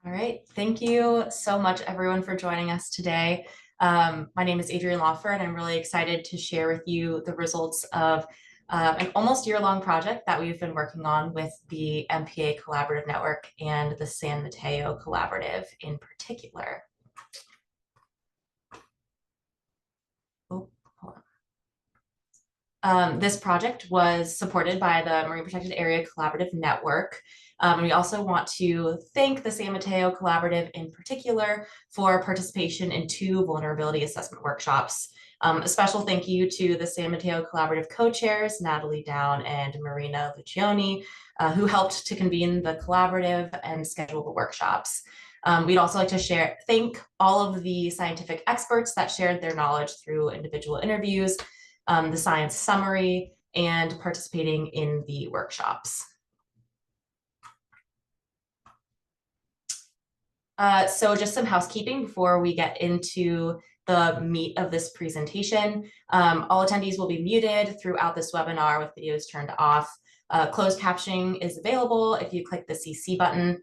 All right. Thank you so much, everyone, for joining us today. My name is Adrienne Lawfer, and I'm really excited to share with you the results of an almost year-long project that we've been working on with the MPA Collaborative Network and the San Mateo Collaborative in particular. Oh, hold on. This project was supported by the Marine Protected Area Collaborative Network. And we also want to thank the San Mateo Collaborative in particular for participation in 2 vulnerability assessment workshops. A special thank you to the San Mateo Collaborative co-chairs, Natalie Down and Marina Lucioni, who helped to convene the collaborative and schedule the workshops. We'd also like to thank all of the scientific experts that shared their knowledge through individual interviews, the science summary, and participating in the workshops. So just some housekeeping before we get into the meat of this presentation. All attendees will be muted throughout this webinar with videos turned off. Closed captioning is available if you click the CC button.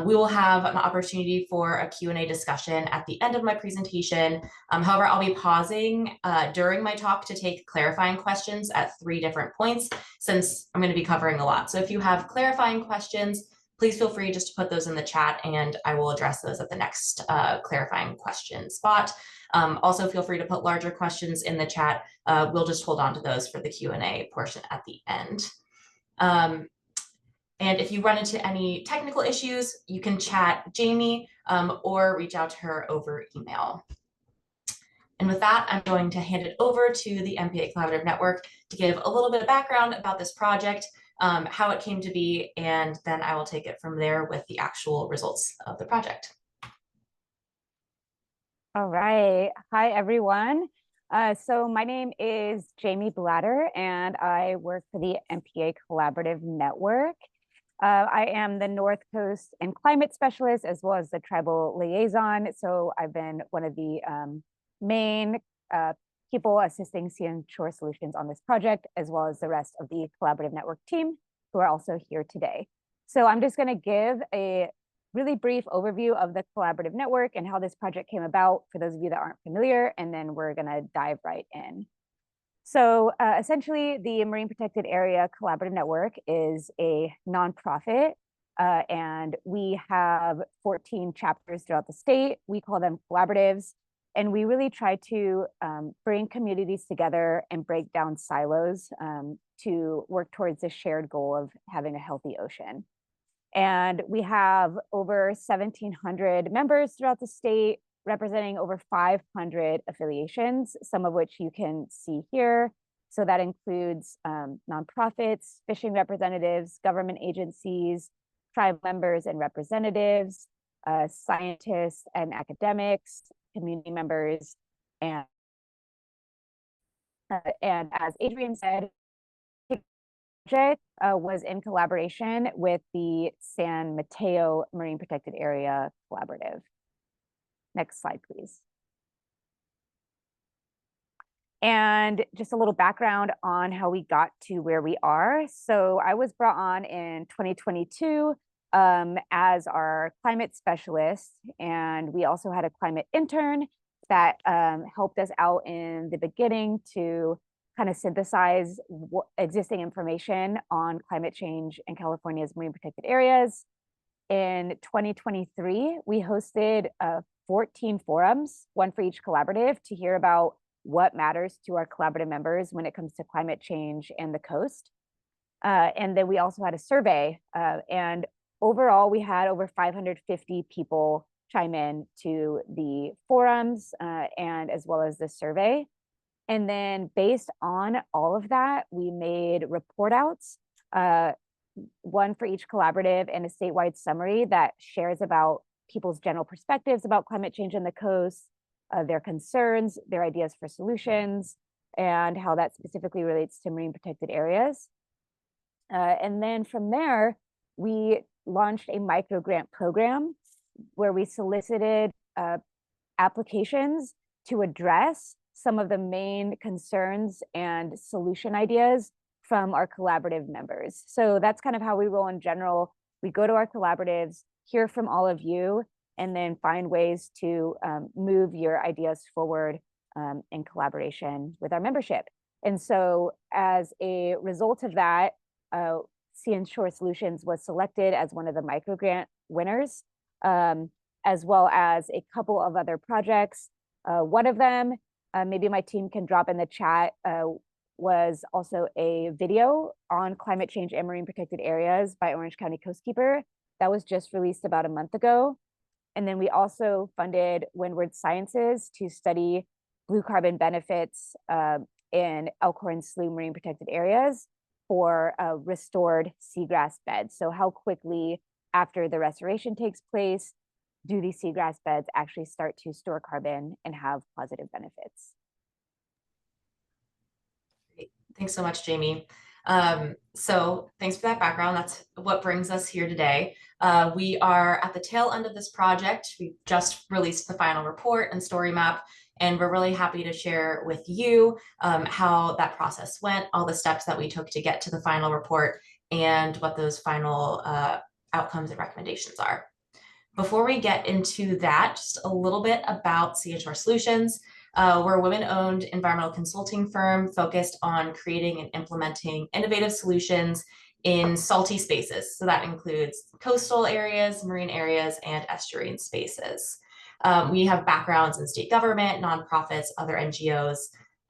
We will have an opportunity for a Q&A discussion at the end of my presentation. However, I'll be pausing during my talk to take clarifying questions at 3 different points, since I'm going to be covering a lot. So if you have clarifying questions, please feel free just to put those in the chat and I will address those at the next clarifying question spot. Also, feel free to put larger questions in the chat. We'll just hold on to those for the Q&A portion at the end. And if you run into any technical issues, you can chat Jamie or reach out to her over email. And with that, I'm going to hand it over to the MPA Collaborative Network to give a little bit of background about this project, how it came to be, and then I will take it from there with the actual results of the project. All right. Hi, everyone. So my name is Jamie Blatter, and I work for the MPA Collaborative Network. I am the North Coast and Climate Specialist, as well as the Tribal Liaison. So I've been one of the main people assisting Sea and Shore Solutions on this project, as well as the rest of the Collaborative Network team who are also here today. So I'm just going to give a really brief overview of the Collaborative Network and how this project came about for those of you that aren't familiar, and then we're going to dive right in. So essentially, the Marine Protected Area Collaborative Network is a nonprofit, and we have 14 chapters throughout the state. We call them collaboratives, and we really try to bring communities together and break down silos to work towards the shared goal of having a healthy ocean. And we have over 1,700 members throughout the state, representing over 500 affiliations, some of which you can see here. So that includes nonprofits, fishing representatives, government agencies, tribe members and representatives, scientists and academics, community members, and as Adrienne said, project was in collaboration with the San Mateo Marine Protected Area Collaborative. Next slide, please. And just a little background on how we got to where we are. So I was brought on in 2022 as our climate specialist, and we also had a climate intern that helped us out in the beginning to kind of synthesize existing information on climate change in California's marine protected areas. In 2023, we hosted 14 forums, one for each collaborative, to hear about what matters to our collaborative members when it comes to climate change and the coast. And then we also had a survey, and overall we had over 550 people chime in to the forums and as well as the survey. And then based on all of that, we made report outs, one for each collaborative and a statewide summary that shares about people's general perspectives about climate change in the coast, their concerns, their ideas for solutions, and how that specifically relates to marine protected areas. And then from there, we launched a micro grant program where we solicited applications to address some of the main concerns and solution ideas from our collaborative members. So that's kind of how we roll in general. We go to our collaboratives, hear from all of you, and then find ways to move your ideas forward in collaboration with our membership. And so as a result of that, Sea and Shore Solutions was selected as one of the microgrant winners, as well as a couple of other projects. One of them, maybe my team can drop in the chat, was also a video on climate change and marine protected areas by Orange County Coastkeeper that was just released about a month ago. And then we also funded Windward Sciences to study blue carbon benefits in Elkhorn Slough marine protected areas for restored seagrass beds. So how quickly after the restoration takes place do these seagrass beds actually start to store carbon and have positive benefits? Great. Thanks so much, Jamie. So thanks for that background. That's what brings us here today. We are at the tail end of this project. We just released the final report and story map, and we're really happy to share with you how that process went, all the steps that we took to get to the final report, and what those final outcomes and recommendations are. Before we get into that, just a little bit about Sea and Shore Solutions. We're a women-owned environmental consulting firm focused on creating and implementing innovative solutions in salty spaces. So that includes coastal areas, marine areas, and estuarine spaces. We have backgrounds in state government, nonprofits, other NGOs,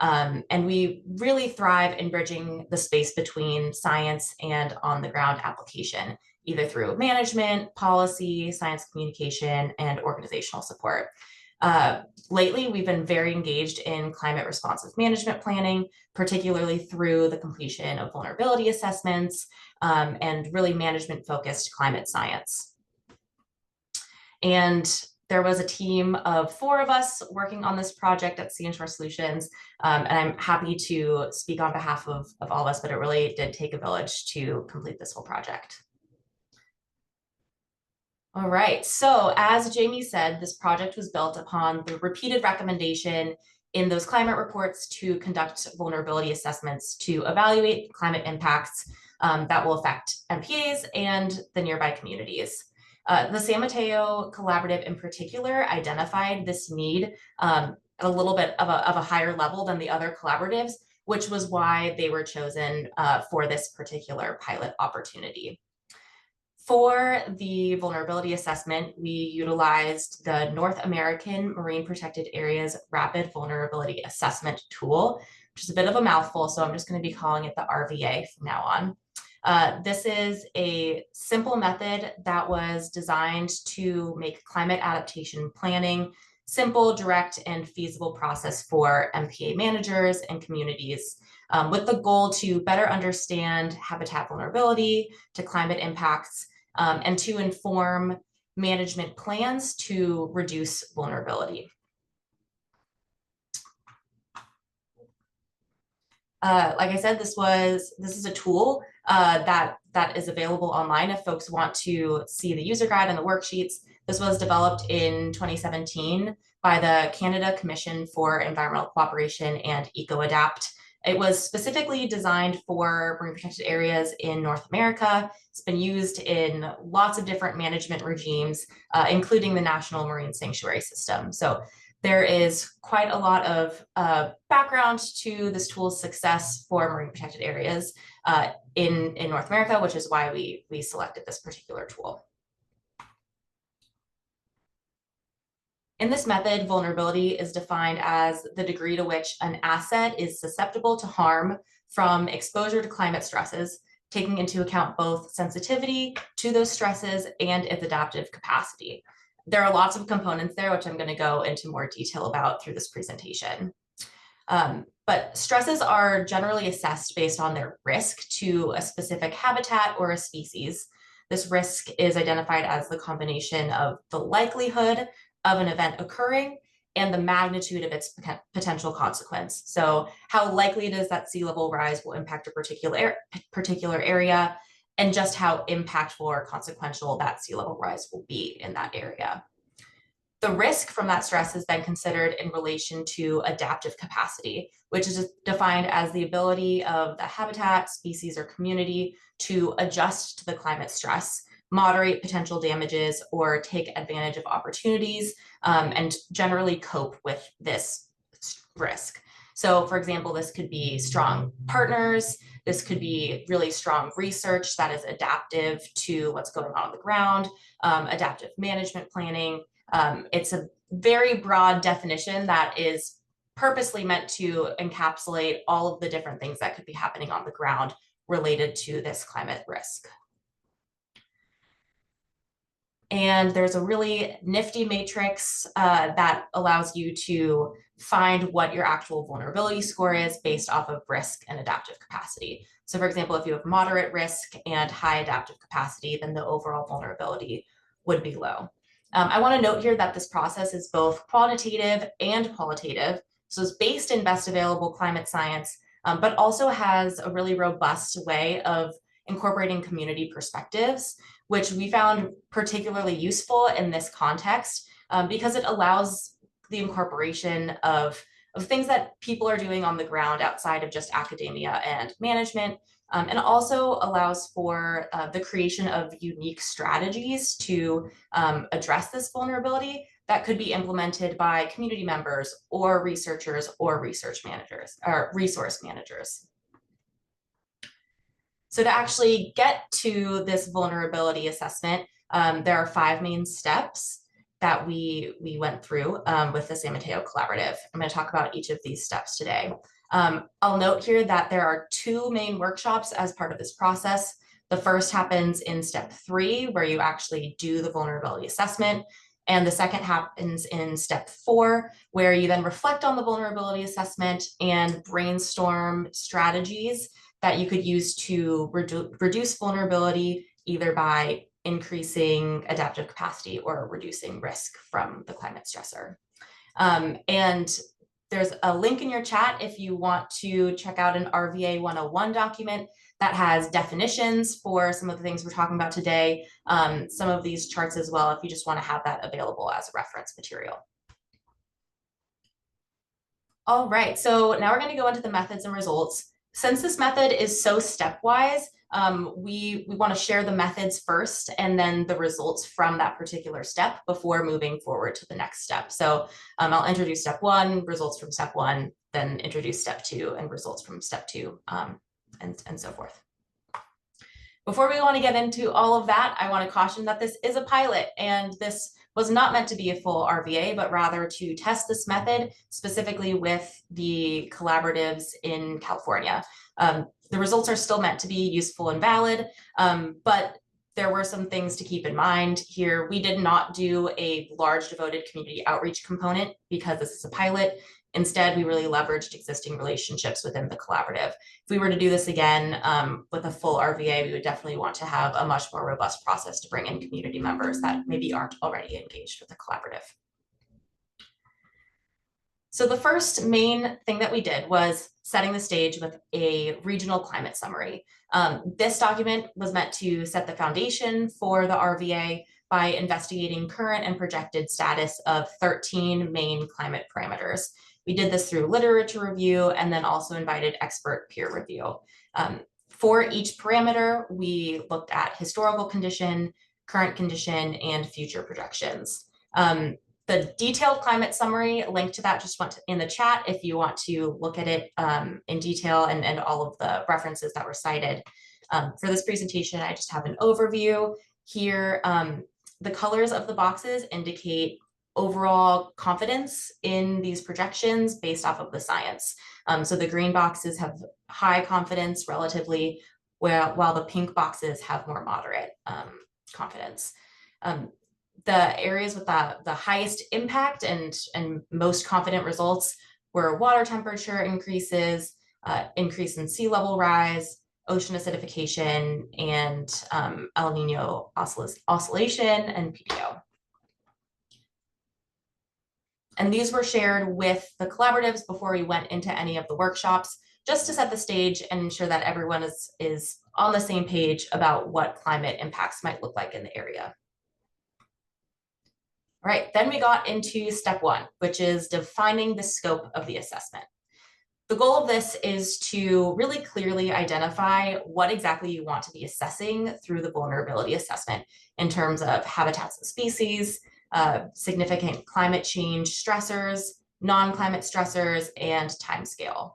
and we really thrive in bridging the space between science and on-the-ground application, either through management, policy, science communication, and organizational support. Lately, we've been very engaged in climate responsive management planning, particularly through the completion of vulnerability assessments and really management-focused climate science. And there was a team of 4 of us working on this project at Sea and Shore Solutions, and I'm happy to speak on behalf of all of us, but it really did take a village to complete this whole project. All right, so as Jamie said, this project was built upon the repeated recommendation in those climate reports to conduct vulnerability assessments to evaluate climate impacts that will affect MPAs and the nearby communities. The San Mateo Collaborative in particular identified this need at a little bit of a higher level than the other collaboratives, which was why they were chosen for this particular pilot opportunity. For the vulnerability assessment, we utilized the North American Marine Protected Areas Rapid Vulnerability Assessment Tool, which is a bit of a mouthful, so I'm just going to be calling it the RVA from now on. This is a simple method that was designed to make climate adaptation planning simple, direct, and feasible process for MPA managers and communities, with the goal to better understand habitat vulnerability to climate impacts, and to inform management plans to reduce vulnerability. Like I said, this is a tool that is available online if folks want to see the user guide and the worksheets. This was developed in 2017 by the Canada Commission for Environmental Cooperation and EcoAdapt. It was specifically designed for marine protected areas in North America. It's been used in lots of different management regimes, including the National Marine Sanctuary System. So there is quite a lot of background to this tool's success for marine protected areas in North America, which is why we selected this particular tool. In this method, vulnerability is defined as the degree to which an asset is susceptible to harm from exposure to climate stresses, taking into account both sensitivity to those stresses and its adaptive capacity. There are lots of components there, which I'm going to go into more detail about through this presentation. But stresses are generally assessed based on their risk to a specific habitat or a species. This risk is identified as the combination of the likelihood of an event occurring and the magnitude of its potential consequence. So how likely it is that sea level rise will impact a particular area, and just how impactful or consequential that sea level rise will be in that area. The risk from that stress is then considered in relation to adaptive capacity, which is defined as the ability of the habitat, species, or community to adjust to the climate stress moderate potential damages or take advantage of opportunities, and generally cope with this risk. So for example, this could be strong partners, this could be really strong research that is adaptive to what's going on the ground, adaptive management planning. It's a very broad definition that is purposely meant to encapsulate all of the different things that could be happening on the ground related to this climate risk. And there's a really nifty matrix that allows you to find what your actual vulnerability score is based off of risk and adaptive capacity. So for example, if you have moderate risk and high adaptive capacity, then the overall vulnerability would be low. I want to note here that this process is both quantitative and qualitative. So it's based in best available climate science, but also has a really robust way of incorporating community perspectives, which we found particularly useful in this context because it allows the incorporation of things that people are doing on the ground outside of just academia and management, and also allows for the creation of unique strategies to address this vulnerability that could be implemented by community members or researchers or research managers or resource managers. So to actually get to this vulnerability assessment, there are 5 main steps that we went through with the San Mateo Collaborative. I'm going to talk about each of these steps today. I'll note here that there are 2 main workshops as part of this process. The first happens in step 3, where you actually do the vulnerability assessment. And the second happens in step 4, where you then reflect on the vulnerability assessment and brainstorm strategies that you could use to reduce vulnerability, either by increasing adaptive capacity or reducing risk from the climate stressor. And there's a link in your chat if you want to check out an RVA 101 document that has definitions for some of the things we're talking about today, some of these charts as well, if you just want to have that available as a reference material. All right, so now we're going to go into the methods and results. Since this method is so stepwise, we want to share the methods first and then the results from that particular step before moving forward to the next step. So I'll introduce step 1, results from step 1, then introduce step 2 and results from step 2, and so forth. Before we go on to get into all of that, I want to caution that this is a pilot and this was not meant to be a full RVA, but rather to test this method specifically with the collaboratives in California. The results are still meant to be useful and valid, but there were some things to keep in mind here. We did not do a large devoted community outreach component because this is a pilot. Instead, we really leveraged existing relationships within the collaborative. If we were to do this again with a full RVA, we would definitely want to have a much more robust process to bring in community members that maybe aren't already engaged with the collaborative. So the first main thing that we did was setting the stage with a regional climate summary. This document was meant to set the foundation for the RVA by investigating current and projected status of 13 main climate parameters. We did this through literature review and then also invited expert peer review. For each parameter, we looked at historical condition, current condition, and future projections. The detailed climate summary, link to that just went in the chat if you want to look at it in detail and all of the references that were cited. For this presentation, I just have an overview here. The colors of the boxes indicate overall confidence in these projections based off of the science. So the green boxes have high confidence relatively, while the pink boxes have more moderate confidence. The areas with the highest impact and most confident results were water temperature increases, increase in sea level rise, ocean acidification, and El Nino oscillation and PDO. And these were shared with the collaboratives before we went into any of the workshops, just to set the stage and ensure that everyone is on the same page about what climate impacts might look like in the area. All right, then we got into step 1, which is defining the scope of the assessment. The goal of this is to really clearly identify what exactly you want to be assessing through the vulnerability assessment in terms of habitats and species, significant climate change stressors, non-climate stressors, and timescale.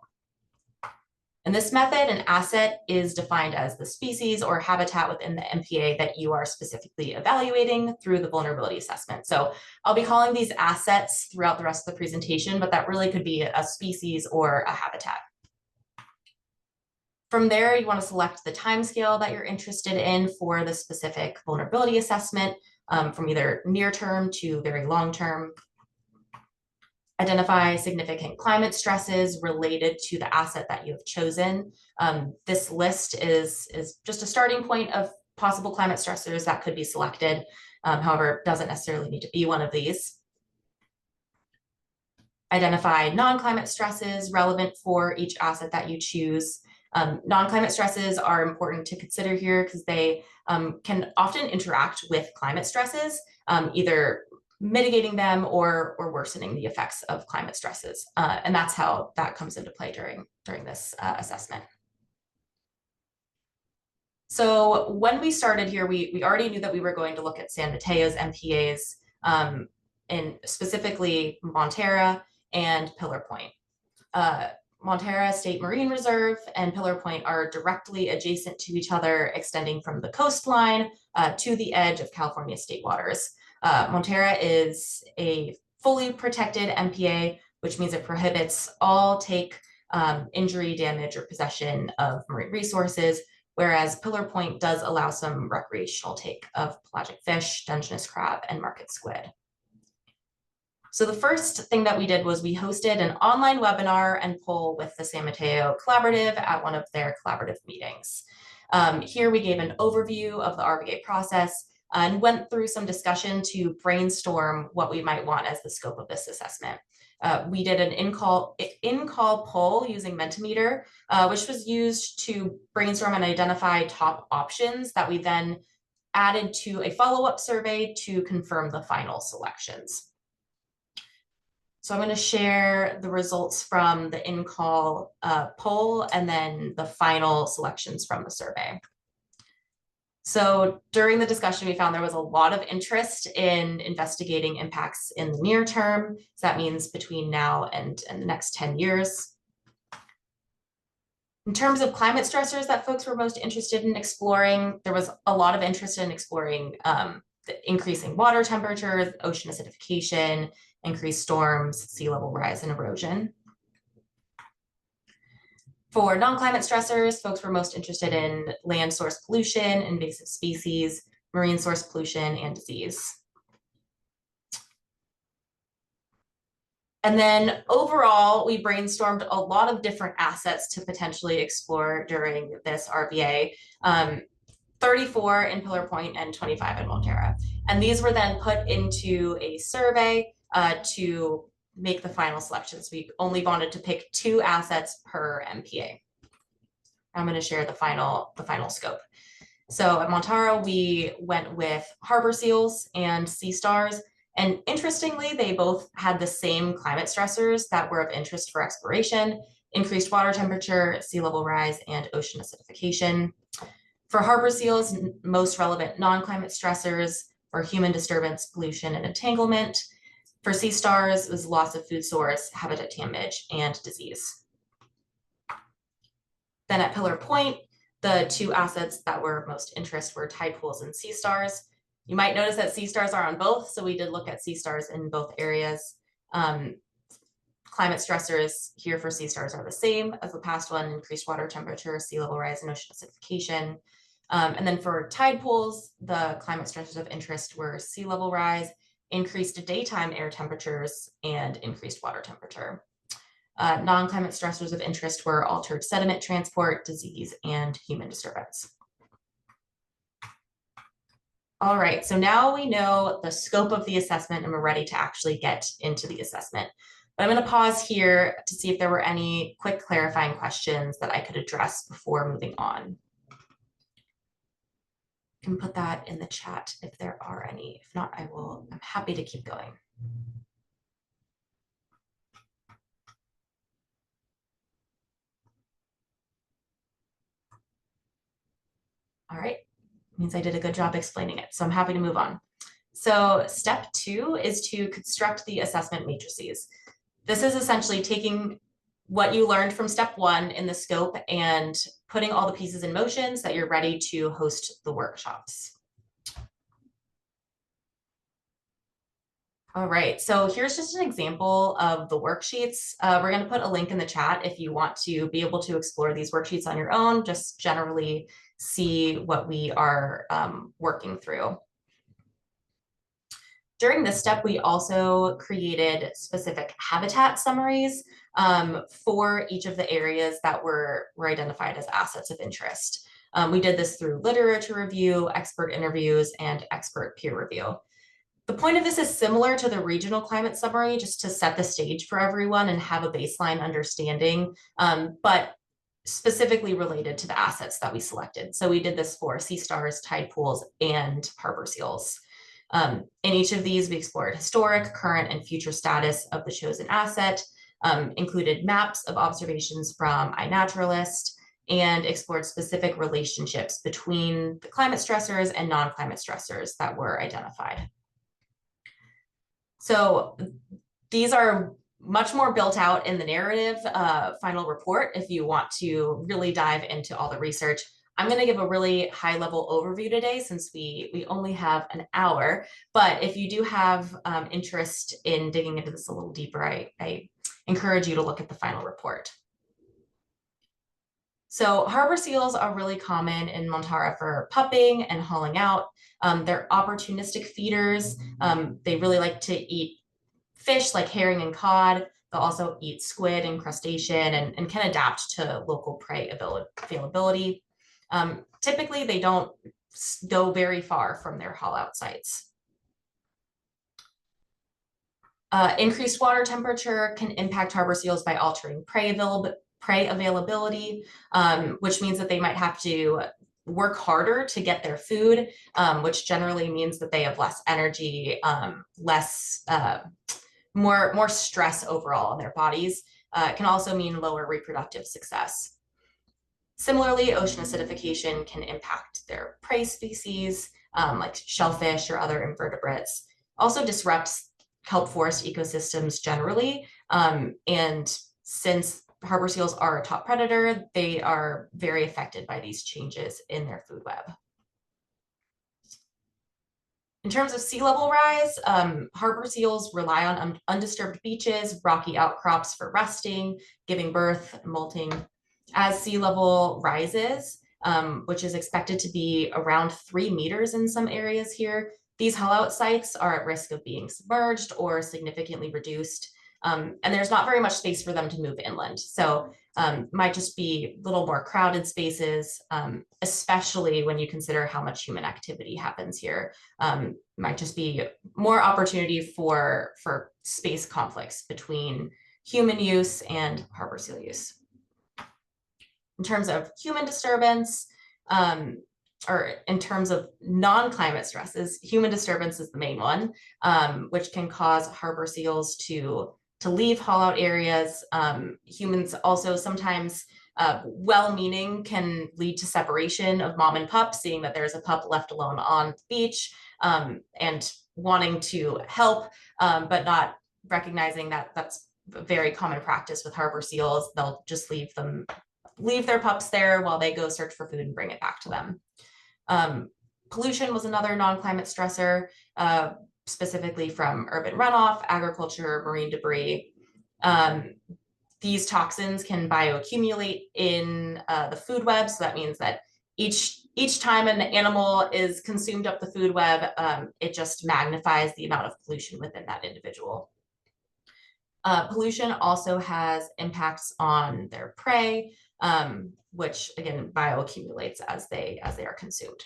In this method, an asset is defined as the species or habitat within the MPA that you are specifically evaluating through the vulnerability assessment. So I'll be calling these assets throughout the rest of the presentation, but that really could be a species or a habitat. From there, you want to select the timescale that you're interested in for the specific vulnerability assessment, from either near term to very long term. Identify significant climate stresses related to the asset that you have chosen. This list is just a starting point of possible climate stressors that could be selected. However, it doesn't necessarily need to be one of these. Identify non-climate stresses relevant for each asset that you choose. Non-climate stresses are important to consider here because they can often interact with climate stresses, either mitigating them or worsening the effects of climate stresses. And that's how that comes into play during this assessment. So when we started here, we already knew that we were going to look at San Mateo's MPAs, and specifically Montara and Pillar Point. Montara State Marine Reserve and Pillar Point are directly adjacent to each other, extending from the coastline to the edge of California state waters. Montara is a fully protected MPA, which means it prohibits all take, injury, damage, or possession of marine resources, whereas Pillar Point does allow some recreational take of pelagic fish, Dungeness crab, and market squid. So the first thing that we did was we hosted an online webinar and poll with the San Mateo Collaborative at one of their collaborative meetings. Here we gave an overview of the RVA process and went through some discussion to brainstorm what we might want as the scope of this assessment. We did an in-call poll using Mentimeter, which was used to brainstorm and identify top options that we then added to a follow-up survey to confirm the final selections. So I'm going to share the results from the in-call poll and then the final selections from the survey. So during the discussion, we found there was a lot of interest in investigating impacts in the near term. So that means between now and the next 10 years. In terms of climate stressors that folks were most interested in exploring, there was a lot of interest in exploring the increasing water temperatures, ocean acidification, increased storms, sea level rise, and erosion. For non-climate stressors, folks were most interested in land source pollution, invasive species, marine source pollution, and disease. And then overall, we brainstormed a lot of different assets to potentially explore during this RVA, 34 in Pillar Point and 25 in Montara. And these were then put into a survey to make the final selections. We only wanted to pick 2 assets per MPA. I'm going to share the final scope. So at Montara, we went with harbor seals and sea stars. And interestingly, they both had the same climate stressors that were of interest for exploration: increased water temperature, sea level rise, and ocean acidification. For harbor seals, most relevant non-climate stressors were human disturbance, pollution, and entanglement. For sea stars, it was loss of food source, habitat damage, and disease. Then at Pillar Point, the 2 assets that were of most interest were tide pools and sea stars. You might notice that sea stars are on both, so we did look at sea stars in both areas. Climate stressors here for sea stars are the same as the past one: increased water temperature, sea level rise, and ocean acidification. And then for tide pools, the climate stressors of interest were sea level rise, increased daytime air temperatures, and increased water temperature. Non-climate stressors of interest were altered sediment transport, disease, and human disturbance. All right, so now we know the scope of the assessment and we're ready to actually get into the assessment. But I'm going to pause here to see if there were any quick clarifying questions that I could address before moving on. You can put that in the chat if there are any. If not, I'm happy to keep going. All right, means I did a good job explaining it, so I'm happy to move on. So step 2 is to construct the assessment matrices. This is essentially taking what you learned from step 1 in the scope and putting all the pieces in motion so that you're ready to host the workshops. All right, so here's just an example of the worksheets. We're going to put a link in the chat if you want to be able to explore these worksheets on your own, just generally see what we are working through. During this step, we also created specific habitat summaries for each of the areas that were identified as assets of interest. We did this through literature review, expert interviews, and expert peer review. The point of this is similar to the regional climate summary, just to set the stage for everyone and have a baseline understanding, but specifically related to the assets that we selected. So we did this for sea stars, tide pools, and harbor seals. In each of these, we explored historic, current, and future status of the chosen asset, included maps of observations from iNaturalist, and explored specific relationships between the climate stressors and non-climate stressors that were identified. So these are much more built out in the narrative final report if you want to really dive into all the research. I'm going to give a really high level overview today since we only have an hour, but if you do have interest in digging into this a little deeper, I encourage you to look at the final report. So harbor seals are really common in Montara for pupping and hauling out. They're opportunistic feeders. They really like to eat fish like herring and cod. They'll also eat squid and crustacean and can adapt to local prey availability. Typically, they don't go very far from their haul out sites. Increased water temperature can impact harbor seals by altering prey availability, which means that they might have to work harder to get their food, which generally means that they have less energy, more stress overall in their bodies. It can also mean lower reproductive success. Similarly, ocean acidification can impact their prey species, like shellfish or other invertebrates. Also disrupts kelp forest ecosystems generally. And since harbor seals are a top predator, they are very affected by these changes in their food web. In terms of sea level rise, harbor seals rely on undisturbed beaches, rocky outcrops for resting, giving birth, molting. As sea level rises, which is expected to be around 3 meters in some areas here, these haul out sites are at risk of being submerged or significantly reduced. And there's not very much space for them to move inland. So might just be a little more crowded spaces, especially when you consider how much human activity happens here. Might just be more opportunity for space conflicts between human use and harbor seal use. In terms of human disturbance, or in terms of non-climate stresses, human disturbance is the main one, which can cause harbor seals to leave haul out areas. Humans also sometimes, well-meaning, can lead to separation of mom and pup, seeing that there's a pup left alone on the beach, and wanting to help, but not recognizing that that's a very common practice with harbor seals. They'll just leave their pups there while they go search for food and bring it back to them. Pollution was another non-climate stressor, specifically from urban runoff, agriculture, marine debris. These toxins can bioaccumulate in the food web. So that means that each time an animal is consumed up the food web, it just magnifies the amount of pollution within that individual. Pollution also has impacts on their prey, which again bioaccumulates as they are consumed.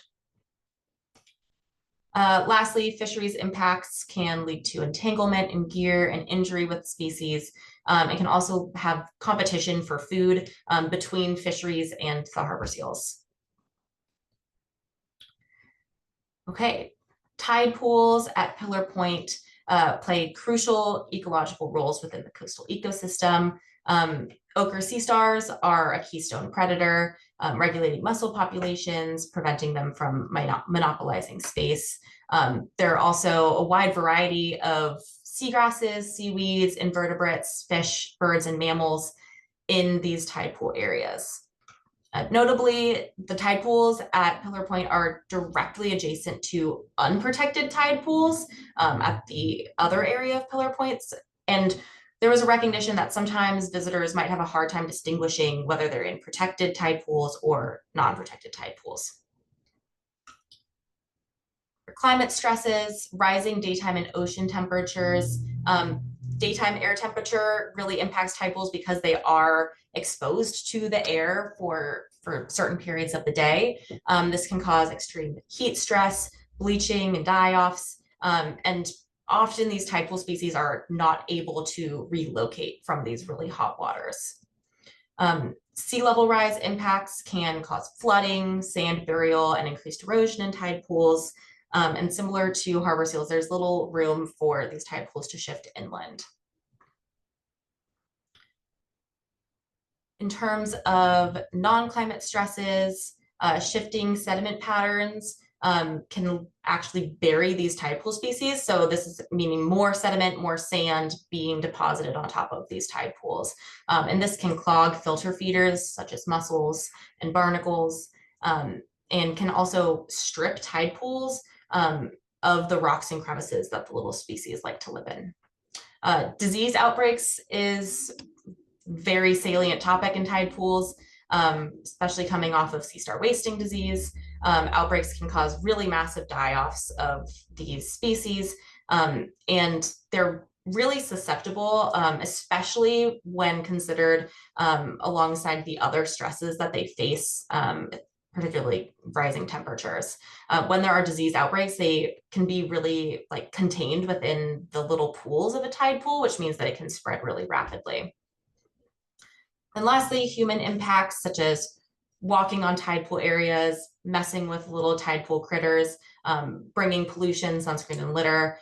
Lastly, fisheries impacts can lead to entanglement in gear and injury with species. It can also have competition for food between fisheries and the harbor seals. Okay, tide pools at Pillar Point play crucial ecological roles within the coastal ecosystem. Ochre sea stars are a keystone predator. regulating mussel populations, preventing them from monopolizing space. There are also a wide variety of seagrasses, seaweeds, invertebrates, fish, birds, and mammals in these tide pool areas. Notably, the tide pools at Pillar Point are directly adjacent to unprotected tide pools at the other area of Pillar Points. And there was a recognition that sometimes visitors might have a hard time distinguishing whether they're in protected tide pools or non-protected tide pools. For climate stresses, rising daytime and ocean temperatures, daytime air temperature really impacts tide pools because they are exposed to the air for certain periods of the day. This can cause extreme heat stress, bleaching and die-offs, and often these tide pool species are not able to relocate from these really hot waters. Sea level rise impacts can cause flooding, sand burial, and increased erosion in tide pools. And similar to harbor seals, there's little room for these tide pools to shift inland. In terms of non-climate stresses, shifting sediment patterns can actually bury these tide pool species. So this is meaning more sediment, more sand being deposited on top of these tide pools. And this can clog filter feeders such as mussels and barnacles, and can also strip tide pools of the rocks and crevices that the little species like to live in. Disease outbreaks is very salient topic in tide pools, especially coming off of sea star wasting disease. Outbreaks can cause really massive die-offs of these species, and they're really susceptible, especially when considered alongside the other stresses that they face, particularly rising temperatures. When there are disease outbreaks, they can be really contained within the little pools of a tide pool, which means that it can spread really rapidly. And lastly, human impacts such as walking on tide pool areas, messing with little tide pool critters, bringing pollution, sunscreen, and litter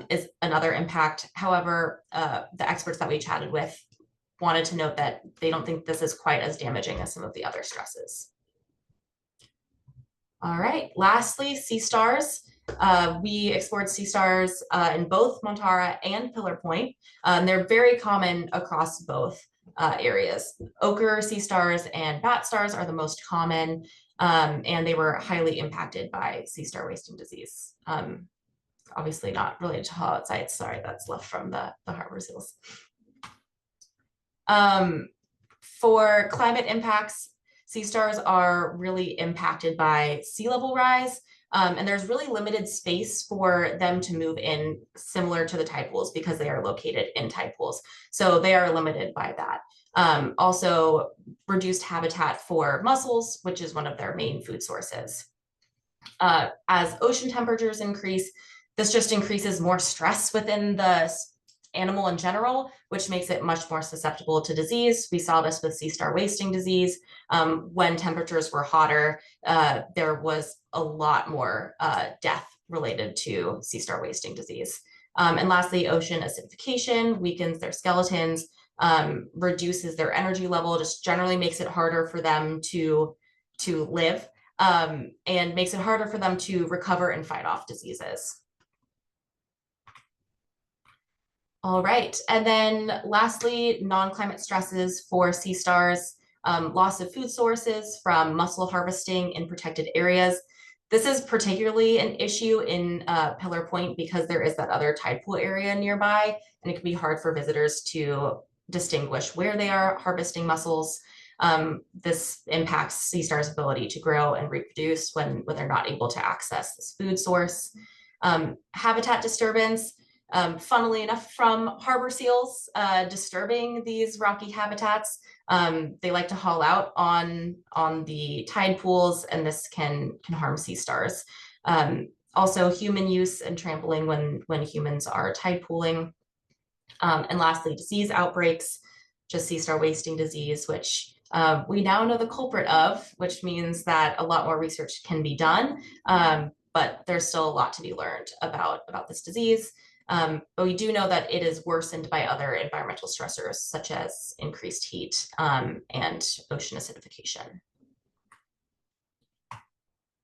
is another impact. However, the experts that we chatted with wanted to note that they don't think this is quite as damaging as some of the other stresses. All right, lastly, sea stars. We explored sea stars in both Montara and Pillar Point. They're very common across both areas. Ochre sea stars and bat stars are the most common, and they were highly impacted by sea star wasting disease. Obviously not related to haul-out sites. Sorry, that's left from the harbor seals. For climate impacts, sea stars are really impacted by sea level rise, and there's really limited space for them to move in, similar to the tide pools, because they are located in tide pools. So they are limited by that. Also, reduced habitat for mussels, which is one of their main food sources. As ocean temperatures increase, this just increases more stress within the animal in general, which makes it much more susceptible to disease. We saw this with sea star wasting disease. When temperatures were hotter, there was a lot more death related to sea star wasting disease. And lastly, ocean acidification weakens their skeletons, reduces their energy level, just generally makes it harder for them to live, and makes it harder for them to recover and fight off diseases. All right, and then lastly, non-climate stresses for sea stars, loss of food sources from mussel harvesting in protected areas. This is particularly an issue in Pillar Point because there is that other tide pool area nearby, and it can be hard for visitors to distinguish where they are harvesting mussels. This impacts sea stars' ability to grow and reproduce when they're not able to access this food source. Habitat disturbance, funnily enough, from harbor seals disturbing these rocky habitats. They like to haul out on the tide pools, and this can harm sea stars. Also, human use and trampling when humans are tide pooling. And lastly, disease outbreaks, just sea star wasting disease, which we now know the culprit of, which means that a lot more research can be done, but there's still a lot to be learned about this disease. But we do know that it is worsened by other environmental stressors, such as increased heat and ocean acidification.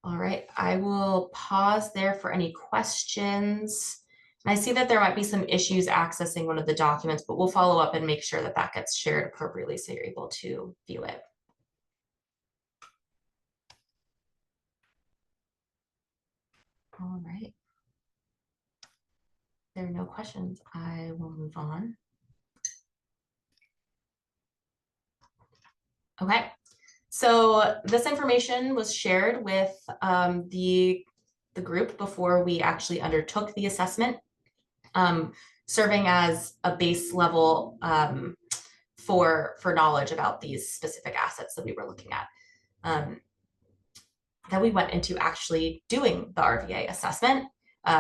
All right, I will pause there for any questions. And I see that there might be some issues accessing one of the documents, but we'll follow up and make sure that that gets shared appropriately so you're able to view it. All right. If there are no questions, I will move on. Okay, so this information was shared with the group before we actually undertook the assessment, serving as a base level for knowledge about these specific assets that we were looking at. Then we went into actually doing the RVA assessment,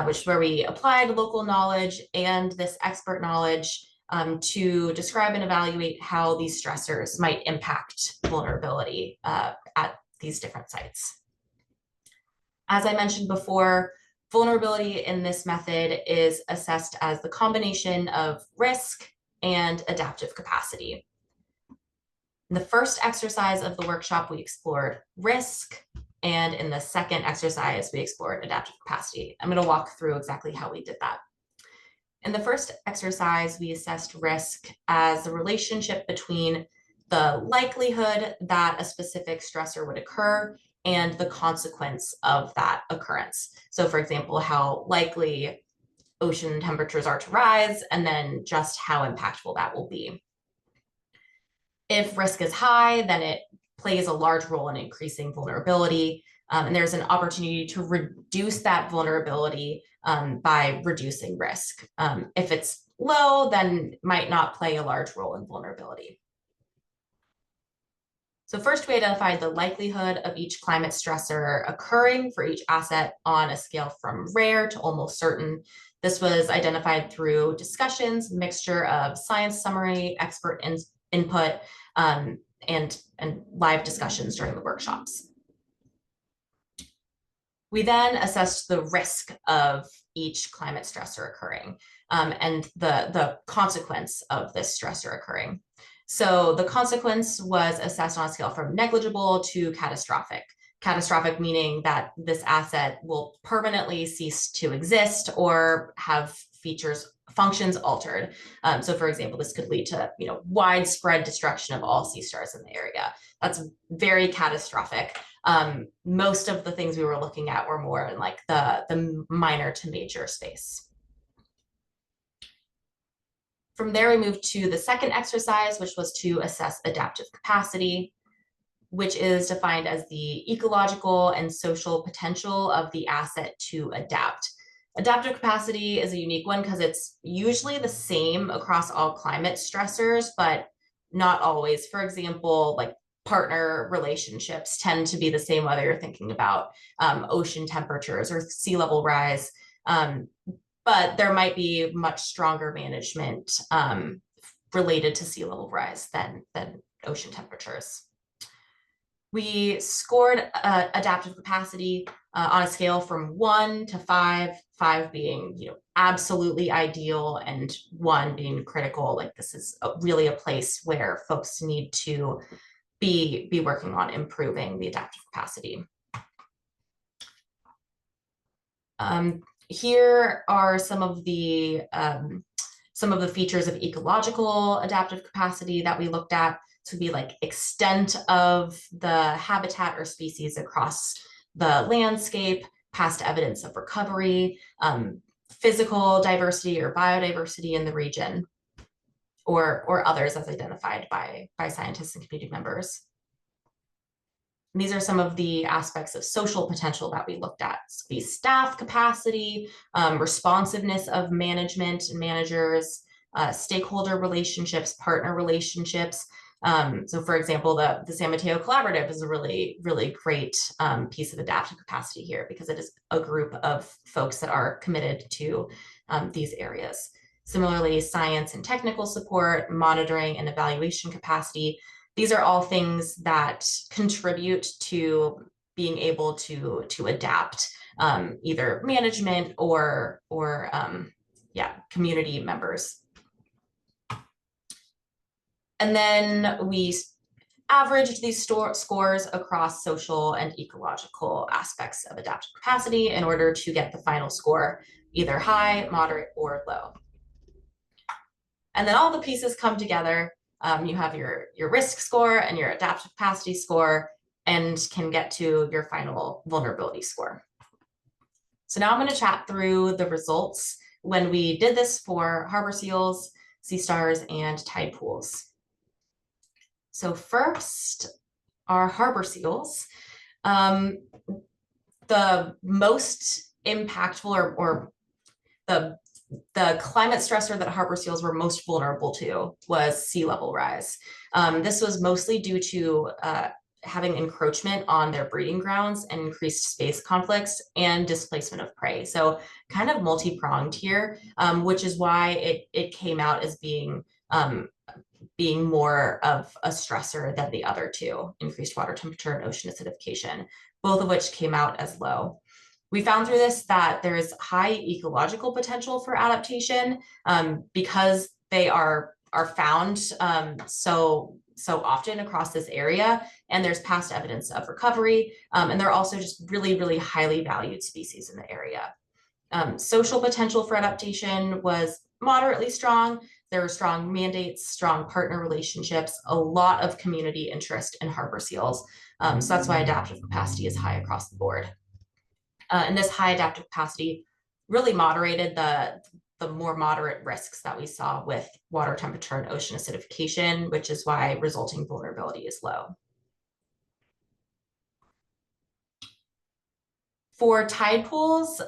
which is where we applied local knowledge and this expert knowledge to describe and evaluate how these stressors might impact vulnerability at these different sites. As I mentioned before, vulnerability in this method is assessed as the combination of risk and adaptive capacity. In the first exercise of the workshop, we explored risk, and in the second exercise, we explored adaptive capacity. I'm going to walk through exactly how we did that. In the first exercise, we assessed risk as the relationship between the likelihood that a specific stressor would occur and the consequence of that occurrence. So for example, how likely ocean temperatures are to rise, and then just how impactful that will be. If risk is high, then it plays a large role in increasing vulnerability. And there's an opportunity to reduce that vulnerability by reducing risk. If it's low, then might not play a large role in vulnerability. So first, we identified the likelihood of each climate stressor occurring for each asset on a scale from rare to almost certain. This was identified through discussions, mixture of science summary, expert input, and live discussions during the workshops. We then assessed the risk of each climate stressor occurring and the consequence of this stressor occurring. So the consequence was assessed on a scale from negligible to catastrophic. Catastrophic meaning that this asset will permanently cease to exist or have functions altered. So for example, this could lead to widespread destruction of all sea stars in the area. That's very catastrophic. Most of the things we were looking at were more in like the minor to major space. From there, we moved to the second exercise, which was to assess adaptive capacity, which is defined as the ecological and social potential of the asset to adapt. Adaptive capacity is a unique one because it's usually the same across all climate stressors, but not always. For example, like partner relationships tend to be the same whether you're thinking about ocean temperatures or sea level rise. But there might be much stronger management related to sea level rise than ocean temperatures. We scored adaptive capacity on a scale from 1 to 5, 5 being absolutely ideal and 1 being critical. Like this is really a place where folks need to be working on improving the adaptive capacity. Here are some of the features of ecological adaptive capacity that we looked at. To be like extent of the habitat or species across the landscape, past evidence of recovery, physical diversity or biodiversity in the region, or others as identified by scientists and community members. And these are some of the aspects of social potential that we looked at. So the staff capacity, responsiveness of management and managers, stakeholder relationships, partner relationships. So for example, the San Mateo Collaborative is a really, really great piece of adaptive capacity here because it is a group of folks that are committed to these areas. Similarly, science and technical support, monitoring and evaluation capacity. These are all things that contribute to being able to adapt either management or community members. And then we averaged these scores across social and ecological aspects of adaptive capacity in order to get the final score, either high, moderate, or low. And then all the pieces come together. You have your risk score and your adaptive capacity score, and can get to your final vulnerability score. So now I'm going to chat through the results when we did this for harbor seals, sea stars, and tide pools. So first, our harbor seals. The most impactful or the climate stressor that harbor seals were most vulnerable to was sea level rise. This was mostly due to having encroachment on their breeding grounds and increased space conflicts and displacement of prey. So kind of multi-pronged here, which is why it came out as being more of a stressor than the other two, increased water temperature and ocean acidification, both of which came out as low. We found through this that there is high ecological potential for adaptation because they are found so often across this area, and there's past evidence of recovery, and they're also just really, really highly valued species in the area. Social potential for adaptation was moderately strong. There were strong mandates, strong partner relationships, a lot of community interest in harbor seals. So that's why adaptive capacity is high across the board. And this high adaptive capacity really moderated the more moderate risks that we saw with water temperature and ocean acidification, which is why resulting vulnerability is low. For tide pools,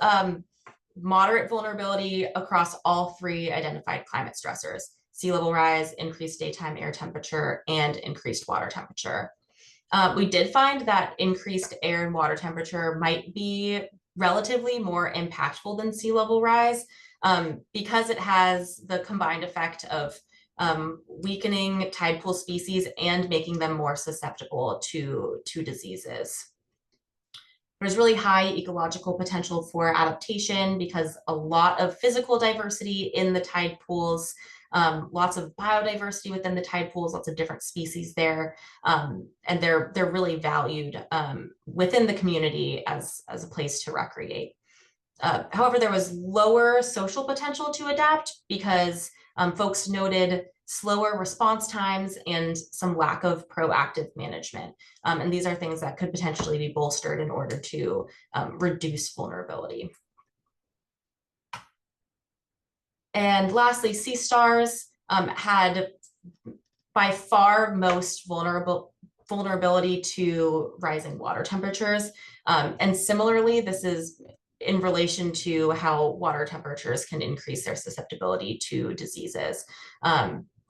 moderate vulnerability across all three identified climate stressors: sea level rise, increased daytime air temperature, and increased water temperature. We did find that increased air and water temperature might be relatively more impactful than sea level rise because it has the combined effect of weakening tide pool species and making them more susceptible to diseases. There's really high ecological potential for adaptation because a lot of physical diversity in the tide pools, lots of biodiversity within the tide pools, lots of different species there, and they're really valued within the community as a place to recreate. However, there was lower social potential to adapt because folks noted slower response times and some lack of proactive management. And these are things that could potentially be bolstered in order to reduce vulnerability. And lastly, sea stars had by far most vulnerability to rising water temperatures. And similarly, this is in relation to how water temperatures can increase their susceptibility to diseases.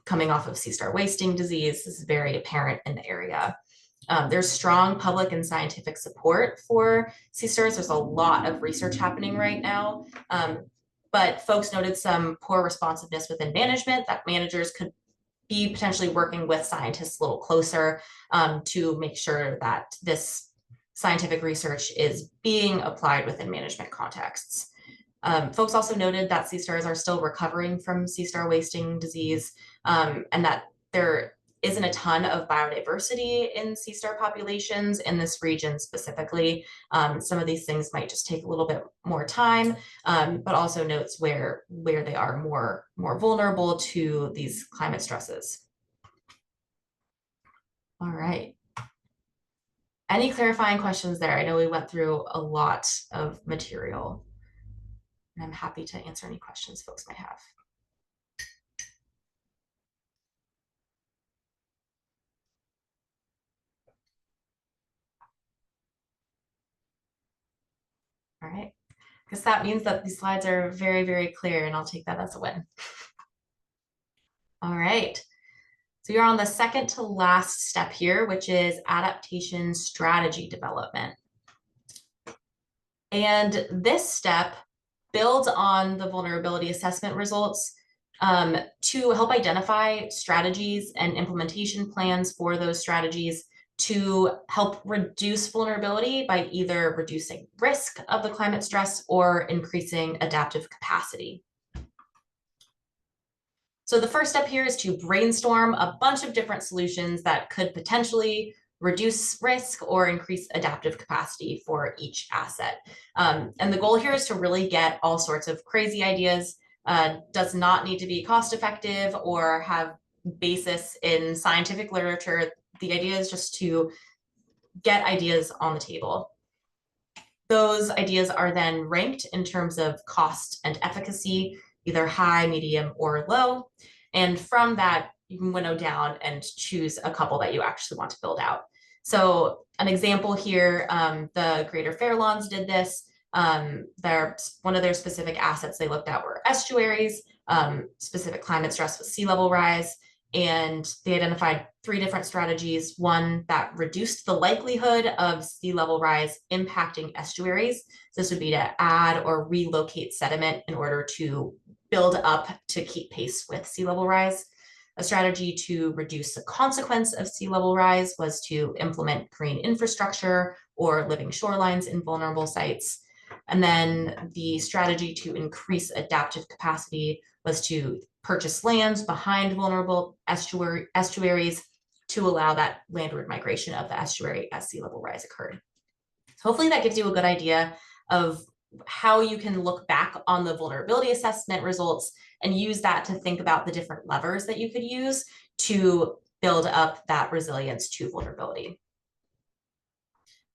Coming off of sea star wasting disease, this is very apparent in the area. There's strong public and scientific support for sea stars. There's a lot of research happening right now, but folks noted some poor responsiveness within management, that managers could be potentially working with scientists a little closer to make sure that this scientific research is being applied within management contexts. Folks also noted that sea stars are still recovering from sea star wasting disease, and that there isn't a ton of biodiversity in sea star populations in this region specifically. Some of these things might just take a little bit more time, but also notes where they are more vulnerable to these climate stresses. All right. Any clarifying questions there? I know we went through a lot of material, and I'm happy to answer any questions folks might have. All right, because that means that these slides are very, very clear, and I'll take that as a win. All right, so you're on the second to last step here, which is adaptation strategy development. And this step builds on the vulnerability assessment results to help identify strategies and implementation plans for those strategies to help reduce vulnerability by either reducing risk of the climate stress or increasing adaptive capacity. So the first step here is to brainstorm a bunch of different solutions that could potentially reduce risk or increase adaptive capacity for each asset. And the goal here is to really get all sorts of crazy ideas. Does not need to be cost effective or have basis in scientific literature. The idea is just to get ideas on the table. Those ideas are then ranked in terms of cost and efficacy, either high, medium, or low. And from that, you can winnow down and choose a couple that you actually want to build out. So an example here, the Greater Fairlawns did this. One of their specific assets they looked at were estuaries, specific climate stress with sea level rise, and they identified 3 different strategies. One that reduced the likelihood of sea level rise impacting estuaries. This would be to add or relocate sediment in order to build up to keep pace with sea level rise. A strategy to reduce the consequence of sea level rise was to implement green infrastructure or living shorelines in vulnerable sites. And then the strategy to increase adaptive capacity was to purchase lands behind vulnerable estuaries to allow that landward migration of the estuary as sea level rise occurred. So hopefully that gives you a good idea of how you can look back on the vulnerability assessment results and use that to think about the different levers that you could use to build up that resilience to vulnerability.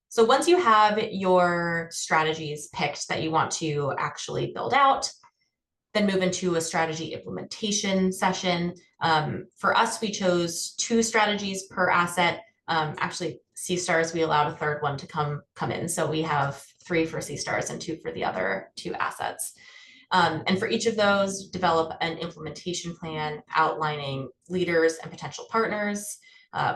So once you have your strategies picked that you want to actually build out, then move into a strategy implementation session. For us, we chose 2 strategies per asset. Actually, Sea Stars, we allowed a third one to come in. So we have 3 for Sea Stars and 2 for the other 2 assets. And for each of those, develop an implementation plan outlining leaders and potential partners,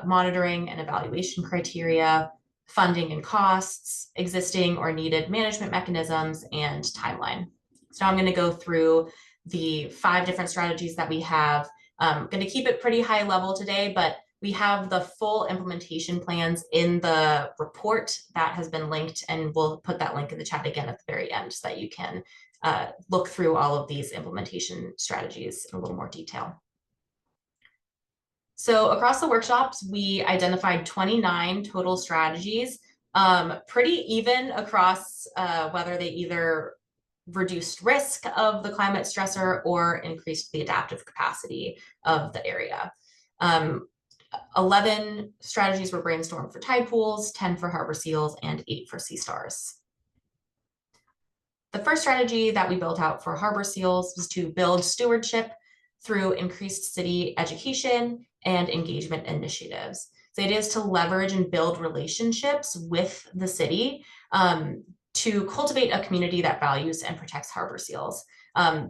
monitoring and evaluation criteria, funding and costs, existing or needed management mechanisms, and timeline. So I'm going to go through the 5 different strategies that we have. I'm going to keep it pretty high level today, but we have the full implementation plans in the report that has been linked, and we'll put that link in the chat again at the very end so that you can look through all of these implementation strategies in a little more detail. So across the workshops, we identified 29 total strategies, pretty even across whether they either reduced risk of the climate stressor or increased the adaptive capacity of the area. 11 strategies were brainstormed for tide pools, 10 for harbor seals, and 8 for sea stars. The first strategy that we built out for harbor seals was to build stewardship through increased city education and engagement initiatives. So the idea is to leverage and build relationships with the city to cultivate a community that values and protects harbor seals.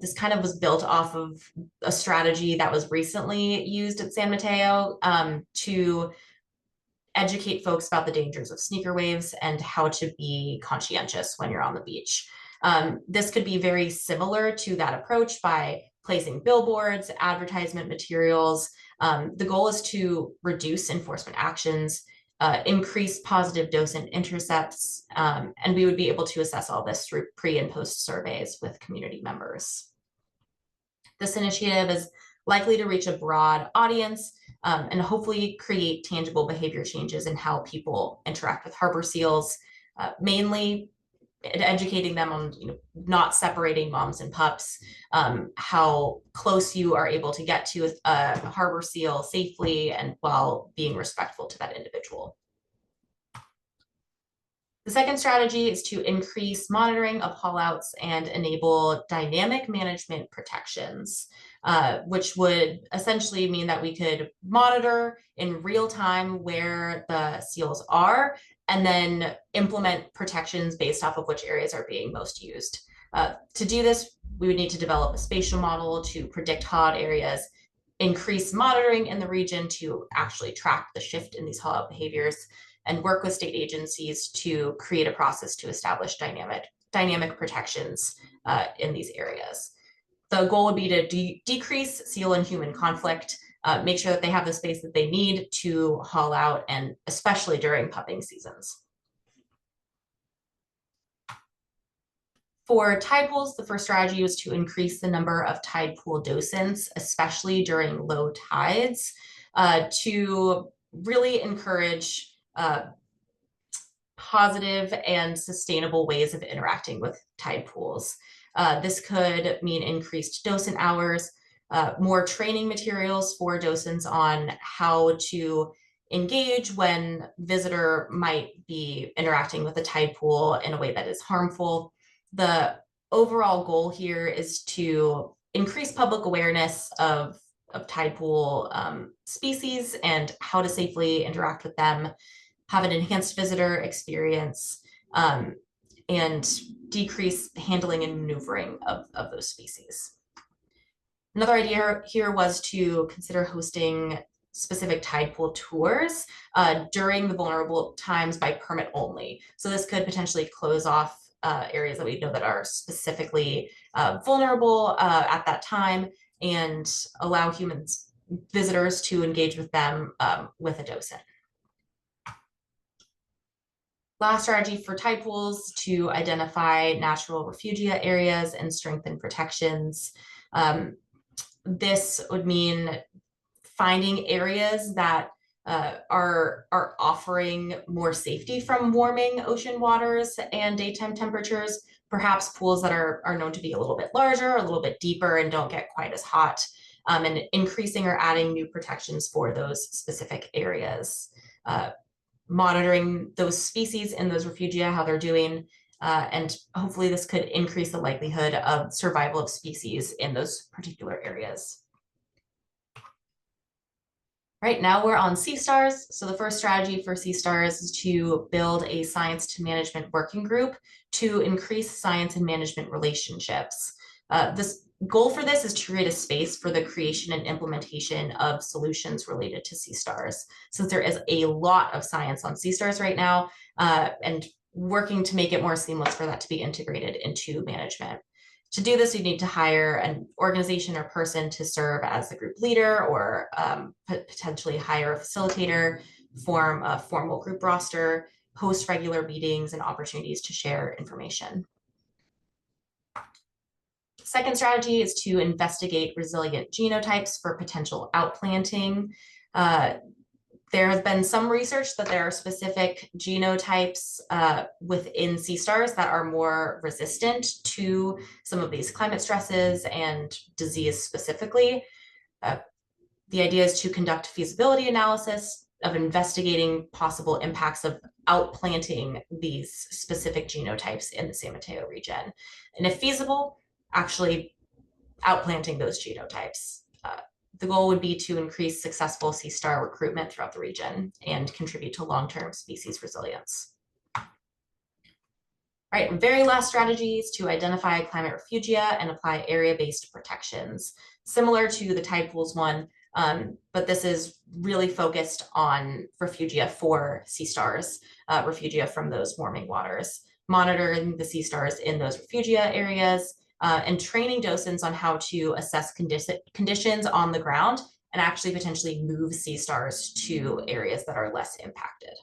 This kind of was built off of a strategy that was recently used at San Mateo to educate folks about the dangers of sneaker waves and how to be conscientious when you're on the beach. This could be very similar to that approach by placing billboards, advertisement materials. The goal is to reduce enforcement actions, increase positive docent intercepts, and we would be able to assess all this through pre and post surveys with community members. This initiative is likely to reach a broad audience and hopefully create tangible behavior changes in how people interact with harbor seals, mainly educating them on not separating moms and pups, how close you are able to get to a harbor seal safely and while being respectful to that individual. The second strategy is to increase monitoring of haulouts and enable dynamic management protections, which would essentially mean that we could monitor in real time where the seals are and then implement protections based off of which areas are being most used. To do this, we would need to develop a spatial model to predict haulout areas, increase monitoring in the region to actually track the shift in these haulout behaviors, and work with state agencies to create a process to establish dynamic protections in these areas. The goal would be to decrease seal and human conflict, make sure that they have the space that they need to haul out, and especially during pupping seasons. For tide pools, the first strategy was to increase the number of tide pool docents, especially during low tides, to really encourage positive and sustainable ways of interacting with tide pools. This could mean increased docent hours, more training materials for docents on how to engage when visitor might be interacting with a tide pool in a way that is harmful. The overall goal here is to increase public awareness of tide pool species and how to safely interact with them, have an enhanced visitor experience, and decrease handling and maneuvering of those species. Another idea here was to consider hosting specific tide pool tours during the vulnerable times by permit only. So this could potentially close off areas that we know that are specifically vulnerable at that time and allow visitors to engage with them with a docent. Last strategy for tide pools, to identify natural refugia areas and strengthen protections. This would mean finding areas that are offering more safety from warming ocean waters and daytime temperatures, perhaps pools that are known to be a little bit larger, a little bit deeper, and don't get quite as hot, and increasing or adding new protections for those specific areas. Monitoring those species in those refugia, how they're doing, and hopefully this could increase the likelihood of survival of species in those particular areas. Right now we're on sea stars. So the first strategy for sea stars is to build a science to management working group to increase science and management relationships. This goal for this is to create a space for the creation and implementation of solutions related to sea stars, since there is a lot of science on sea stars right now, and working to make it more seamless for that to be integrated into management. To do this, you need to hire an organization or person to serve as the group leader, or potentially hire a facilitator, form a formal group roster, host regular meetings and opportunities to share information. Second strategy is to investigate resilient genotypes for potential outplanting. There has been some research that there are specific genotypes within sea stars that are more resistant to some of these climate stresses and disease specifically. The idea is to conduct feasibility analysis of investigating possible impacts of outplanting these specific genotypes in the San Mateo region. And if feasible, actually outplanting those genotypes. The goal would be to increase successful sea star recruitment throughout the region and contribute to long-term species resilience. All right, and very last strategy is to identify climate refugia and apply area-based protections, similar to the tide pools one, but this is really focused on refugia for sea stars, refugia from those warming waters, monitoring the sea stars in those refugia areas, and training docents on how to assess conditions on the ground and actually potentially move sea stars to areas that are less impacted.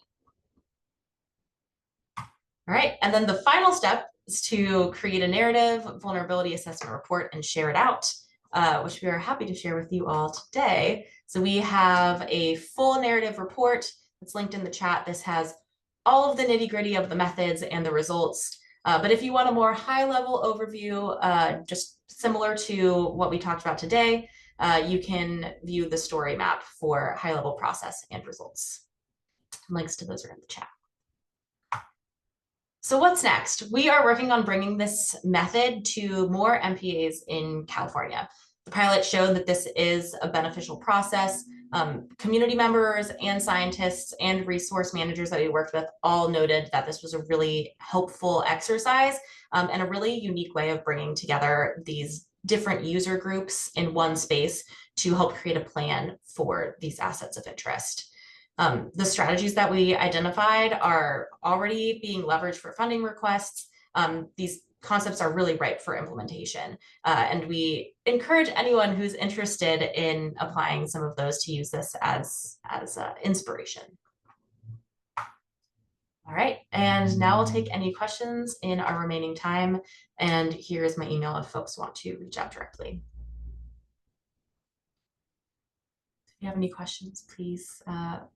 All right, and then the final step is to create a narrative vulnerability assessment report and share it out, which we are happy to share with you all today. So we have a full narrative report that's linked in the chat. This has all of the nitty-gritty of the methods and the results. But if you want a more high-level overview, just similar to what we talked about today, you can view the story map for high-level process and results. Links to those are in the chat. So what's next? We are working on bringing this method to more MPAs in California. The pilot showed that this is a beneficial process. Community members and scientists and resource managers that we worked with all noted that this was a really helpful exercise and a really unique way of bringing together these different user groups in one space to help create a plan for these assets of interest. The strategies that we identified are already being leveraged for funding requests. These concepts are really ripe for implementation. And we encourage anyone who's interested in applying some of those to use this as inspiration. All right, and now I'll take any questions in our remaining time. And here's my email if folks want to reach out directly. If you have any questions, please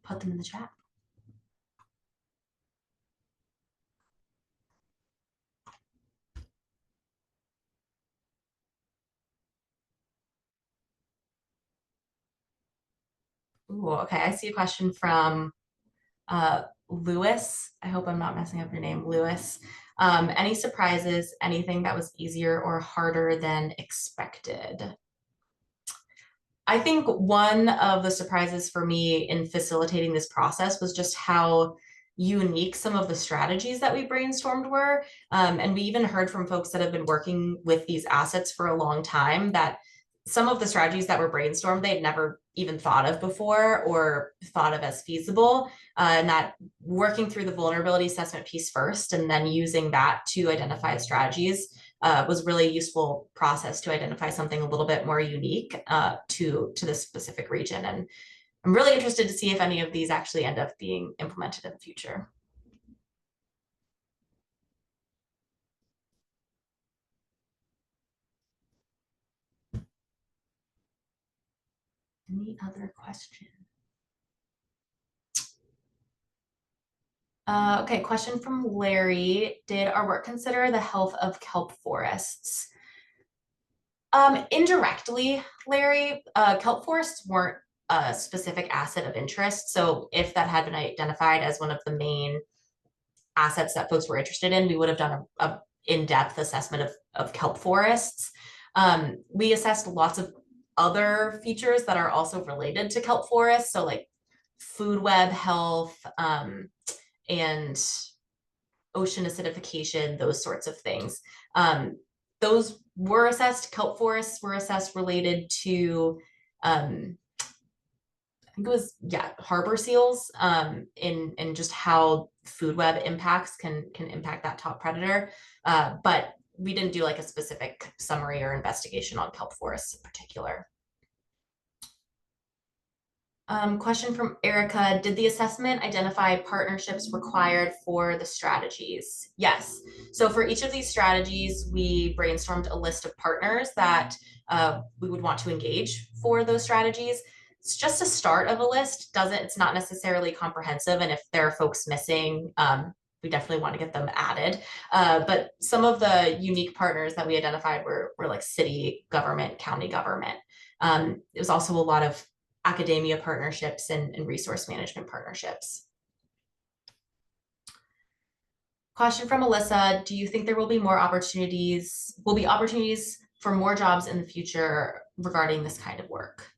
put them in the chat. Ooh, okay, I see a question from Lewis. I hope I'm not messing up your name, Lewis. Any surprises, anything that was easier or harder than expected? I think one of the surprises for me in facilitating this process was just how unique some of the strategies that we brainstormed were. And we even heard from folks that have been working with these assets for a long time that some of the strategies that were brainstormed, they'd never even thought of before or thought of as feasible. And that working through the vulnerability assessment piece first and then using that to identify strategies was really a useful process to identify something a little bit more unique to this specific region. And I'm really interested to see if any of these actually end up being implemented in the future. Any other questions? Okay, question from Larry. Did our work consider the health of kelp forests? Indirectly, Larry, kelp forests weren't a specific asset of interest. So if that had been identified as one of the main assets that folks were interested in, we would have done a in-depth assessment of kelp forests. We assessed lots of other features that are also related to kelp forests. So like food web health, and ocean acidification, those sorts of things. Those were assessed. Kelp forests were assessed related to, I think it was, harbor seals, in just how food web impacts can impact that top predator. But we didn't do like a specific summary or investigation on kelp forests in particular. Question from Erica, did the assessment identify partnerships required for the strategies? Yes. So for each of these strategies, we brainstormed a list of partners that we would want to engage for those strategies. It's just a start of a list. It's not necessarily comprehensive. And if there are folks missing, we definitely want to get them added. But some of the unique partners that we identified were like city government, county government. It was also a lot of academia partnerships and resource management partnerships. Question from Alyssa, do you think there will be opportunities for more jobs in the future regarding this kind of work?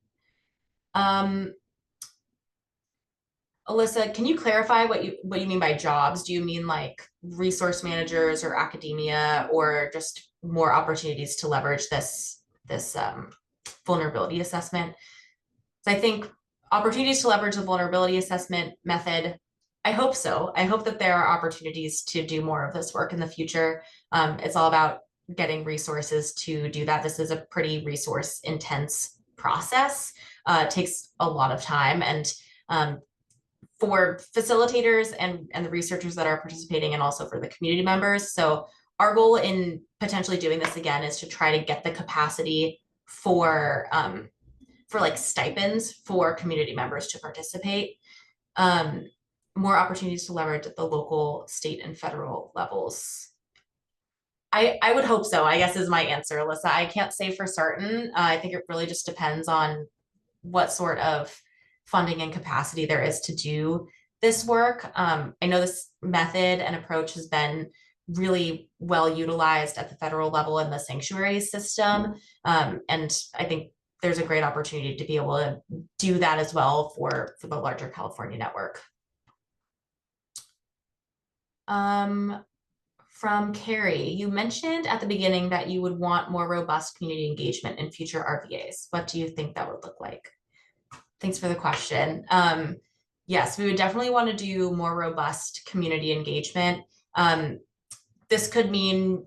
Alyssa, can you clarify what you mean by jobs? Do you mean like resource managers or academia, or just more opportunities to leverage this vulnerability assessment? So I think opportunities to leverage the vulnerability assessment method, I hope so. I hope that there are opportunities to do more of this work in the future. It's all about getting resources to do that. This is a pretty resource intense process. It takes a lot of time, and for facilitators and the researchers that are participating, and also for the community members. So our goal in potentially doing this again is to try to get the capacity for like stipends for community members to participate, more opportunities to leverage at the local, state, and federal levels. I would hope so, I guess, is my answer, Alyssa. I can't say for certain. I think it really just depends on what sort of funding and capacity there is to do this work. I know this method and approach has been really well utilized at the federal level in the sanctuary system. And I think there's a great opportunity to be able to do that as well for the larger California network. From Carrie, you mentioned at the beginning that you would want more robust community engagement in future RVAs. What do you think that would look like? Thanks for the question. Yes, we would definitely want to do more robust community engagement. This could mean,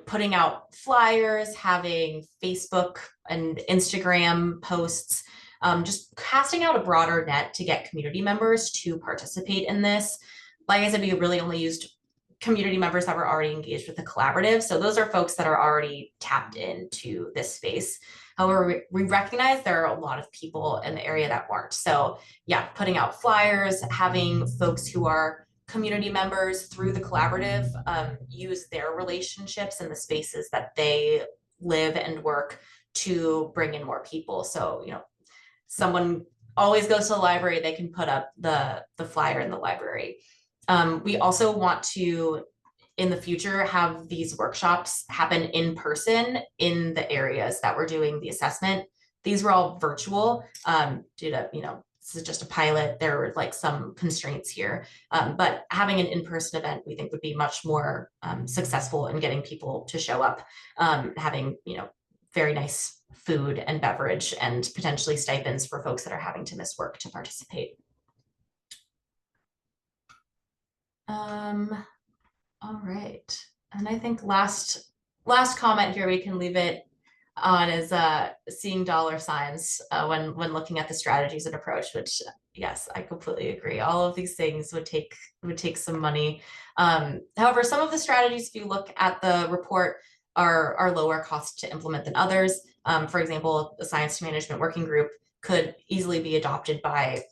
putting out flyers, having Facebook and Instagram posts, just casting out a broader net to get community members to participate in this. like I said, we really only used community members that were already engaged with the collaborative. So those are folks that are already tapped into this space. However, we recognize there are a lot of people in the area that weren't. So yeah, putting out flyers, having folks who are community members through the collaborative use their relationships and the spaces that they live and work to bring in more people. So, you know, someone always goes to the library, they can put up the flyer in the library. We also want to, in the future, have these workshops happen in person in the areas that we're doing the assessment. These were all virtual due to, you know, this is just a pilot. There were like some constraints here, but having an in-person event we think would be much more successful in getting people to show up, having, you know, very nice food and beverage and potentially stipends for folks that are having to miss work to participate. All right. And I think last comment here we can leave it on is seeing dollar signs when looking at the strategies and approach, which yes, I completely agree. All of these things would take some money. However, some of the strategies, if you look at the report, are lower cost to implement than others. For example, the science to management working group could easily be adopted by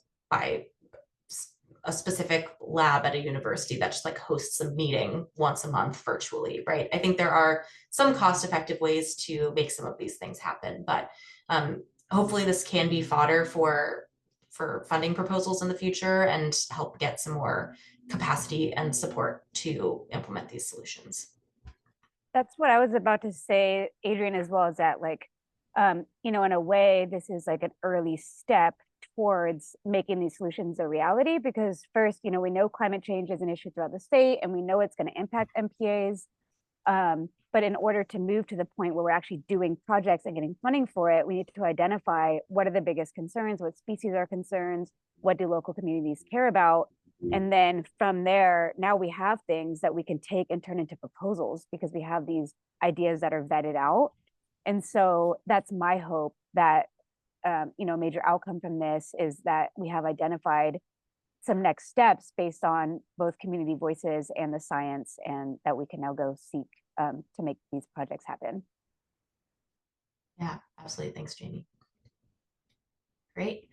a specific lab at a university that just like hosts a meeting once a month virtually, right? I think there are some cost-effective ways to make some of these things happen, but hopefully this can be fodder for funding proposals in the future and help get some more capacity and support to implement these solutions. That's what I was about to say, Adrian, as well, as that, like, you know, in a way, this is like an early step towards making these solutions a reality, because first, you know, we know climate change is an issue throughout the state and we know it's going to impact MPAs. But in order to move to the point where we're actually doing projects and getting funding for it, we need to identify what are the biggest concerns, what species are concerns, what do local communities care about. And then from there, now we have things that we can take and turn into proposals because we have these ideas that are vetted out. And so that's my hope that, you know, major outcome from this is that we have identified some next steps based on both community voices and the science, and that we can now go seek to make these projects happen. Yeah, absolutely. Thanks, Jamie. Great.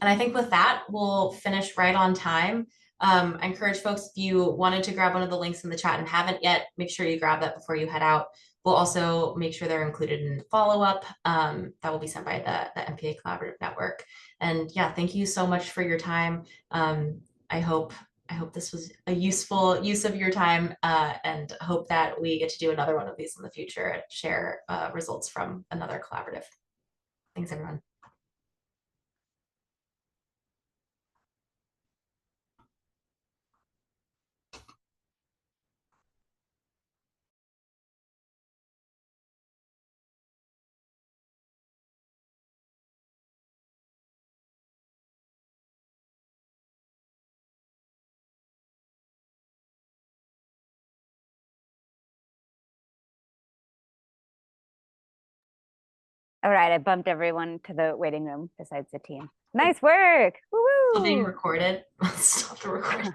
And I think with that, we'll finish right on time. I encourage folks, if you wanted to grab one of the links in the chat and haven't yet, make sure you grab that before you head out. We'll also make sure they're included in the follow-up that will be sent by the MPA Collaborative Network. And yeah, thank you so much for your time. I hope this was a useful use of your time and hope that we get to do another one of these in the future and share results from another collaborative. Thanks, everyone. All right, I bumped everyone to the waiting room besides the team. Nice work. Woo-hoo! Still being recorded. Stop the recording.